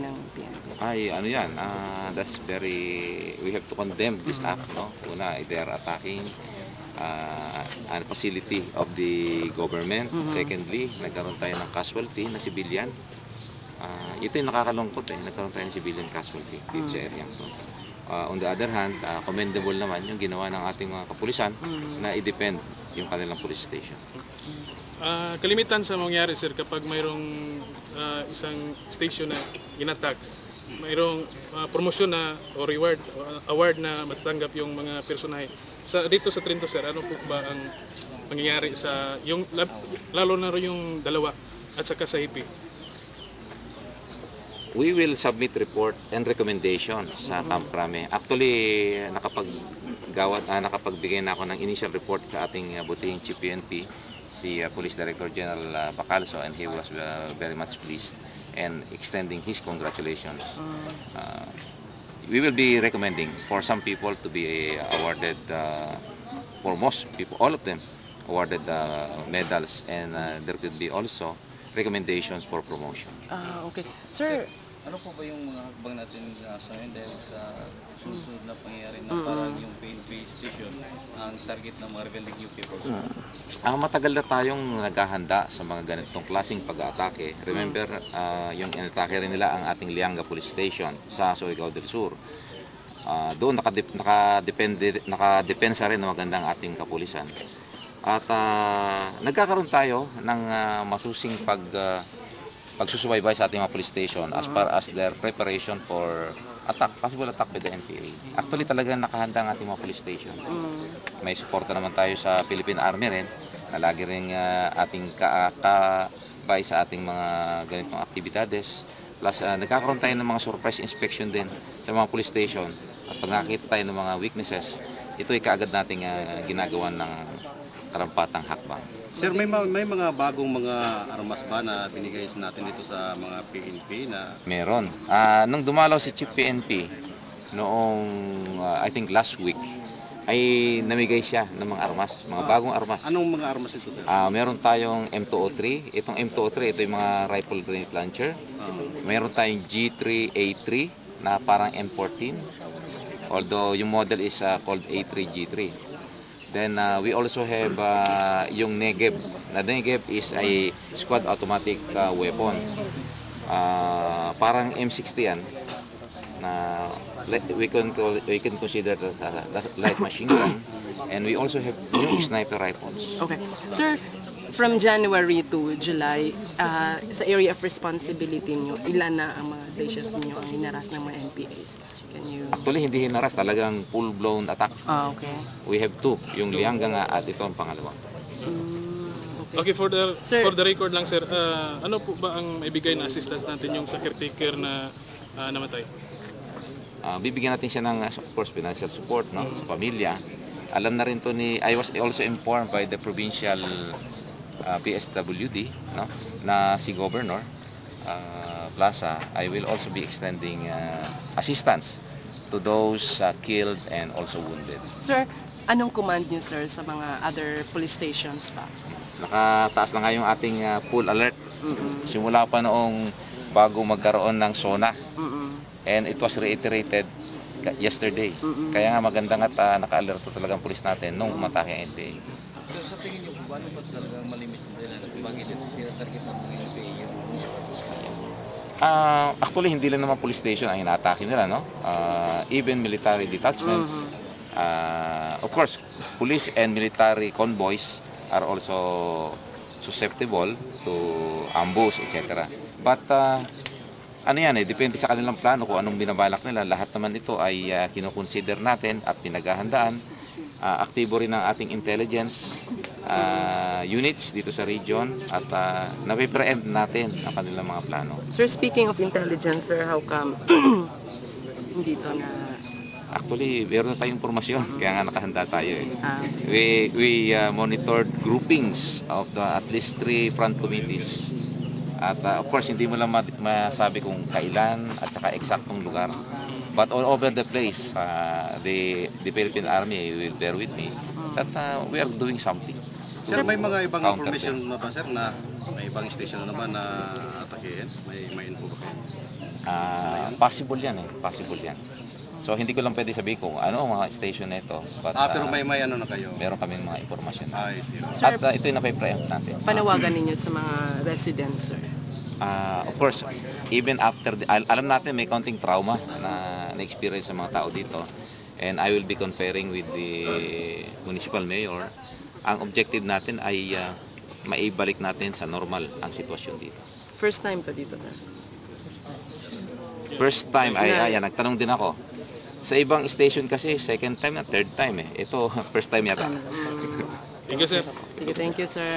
ng PNP? Ay, ano yan, that's very, we have to condemn this act, no? Una, they are attacking a facility of the government. Secondly, nagkaroon tayo ng casualty na civilian. Ito yung nakakalungkot nagkaroon tayo ng civilian casualty dito sa area to. On the other hand, commendable naman yung ginawa ng ating mga kapulisan na i-defend yung kanilang police station. Kalimitan sa mangyari, sir, kapag mayroong isang station na inattack, mayroong promosyon na o reward o award na matatanggap yung mga personahe. Dito sa Trinto, sir, ano po ba ang mangyayari sa yung lalo na rin yung dalawa at saka sa hipi? We will submit report and recommendation sa Camp Crame. Actually, nakapagbigay na ako ng initial report sa ating butihing Chief PNP, si Police Director General Bacalso, and he was very much pleased and extending his congratulations. We will be recommending for some people to be awarded, for most people, all of them, awarded medals, and there could be also recommendations for promotion. Okay. Sir, ano po ba yung mga hakbang natin sa ngayon dahil sa susunod na pangyayari na parang yung PNP station ang target ng mga rebelling new people? Matagal na tayong naghahanda sa mga ganitong klaseng pag-aatake. Remember, yung inatake rin nila ang ating Lianga Police Station sa Surigao del Sur. Doon nakadepensa rin na magandang ating kapulisan. At nagkakaroon tayo ng masusing pagsusubaybay sa ating mga police station as far as their preparation for possible attack by the NPA. Actually talagang nakahanda ang ating mga police station. May suporta naman tayo sa Philippine Army rin, na lagi rin ating kabay sa ating mga ganitong aktibidades. Plus nagkakaroon tayo ng mga surprise inspection din sa mga police station. At pag nakakita tayo ng mga weaknesses, ito ay kaagad nating ginagawa ng karampatang hakbang. Sir, may mga bagong mga armas ba na binigay natin dito sa mga PNP na? Meron. Nung dumalaw si Chief PNP noong I think last week, ay namigay siya ng mga armas, mga bagong armas. Anong mga armas ito, sir? Meron tayong M203. Itong M203, ito yung mga rifle grenade launcher. Meron tayong G3A3 na parang M14. Although yung model is called A3G3. Then we also have yung Negev. Na Negev is a squad automatic weapon. Parang M60 yan. Na we can consider that light machine gun. And we also have new sniper rifles. okay. Sir, from January to July, sa area of responsibility niyo, ilan na ang mga stations niyo ang hinaras ng mga NPAs? Can you... Actually, hindi hinaras. Talagang full-blown attack. Okay. We have two. Yung Lianga nga at ito ang pangalawa. Okay, for the record lang, sir, ano po ba ang maibigay na assistance natin yung sa caretaker na namatay? Bibigyan natin siya ng, of course, financial support, no, sa pamilya. Alam na rin to I was also informed by the provincial PSWD, no, na si Governor Plaza. I will also be extending assistance to those killed and also wounded. Sir, anong command niyo, sir, sa mga other police stations pa? Nakataas na nga yung ating full alert. Simula pa noong bago magkaroon ng SONA. And it was reiterated yesterday. Kaya nga magandang at naka-alerto talagang pulis natin nung umatake ang NPA. So sa tingin niyo, paano ba talagang malimit nila bakit tinatarget ng mga NPA yung municipal station? Actually, hindi lang naman police station ang inaatake nila, no? Even military detachments. Of course, police and military convoys are also susceptible to ambush, etc. But ano yan depende sa kanilang plano kung anong binabalak nila. Lahat naman ito ay kinoconsider natin at pinaghahandaan. Aktibo rin ang ating intelligence units dito sa region at napipreempt natin ang kanilang mga plano. Sir, speaking of intelligence, sir, how come hindi to na... Actually, meron na tayong impormasyon, kaya nga nakahanda tayo. We monitored groupings of at least 3 front committees. At of course, hindi mo lang masabi kung kailan at saka eksaktong lugar. But all over the place, the Philippine Army will bear with me that we are doing something. Sir, may mga ibang information na ba, sir, na may ibang station na naman na atakein? May info ba kayo? Possible yan eh. Possible yan. So hindi ko lang pwede sabihin kung ano ang mga station na ito. But, Pero may ano na kayo? meron kaming mga informasyon. Ay, sige. Sir, At ito yung napipreempt natin. panawagan ninyo sa mga residents, sir. Of course, even after, alam natin may counting trauma na na-experience sa mga tao dito. And I will be conferring with the municipal mayor. Ang objective natin ay maibalik natin sa normal ang sitwasyon dito. First time pa dito, sir. First time, nagtanong din ako. Sa ibang station kasi, second time na third time eh. Ito, first time yata. Thank you, sir. Sige, thank you, sir.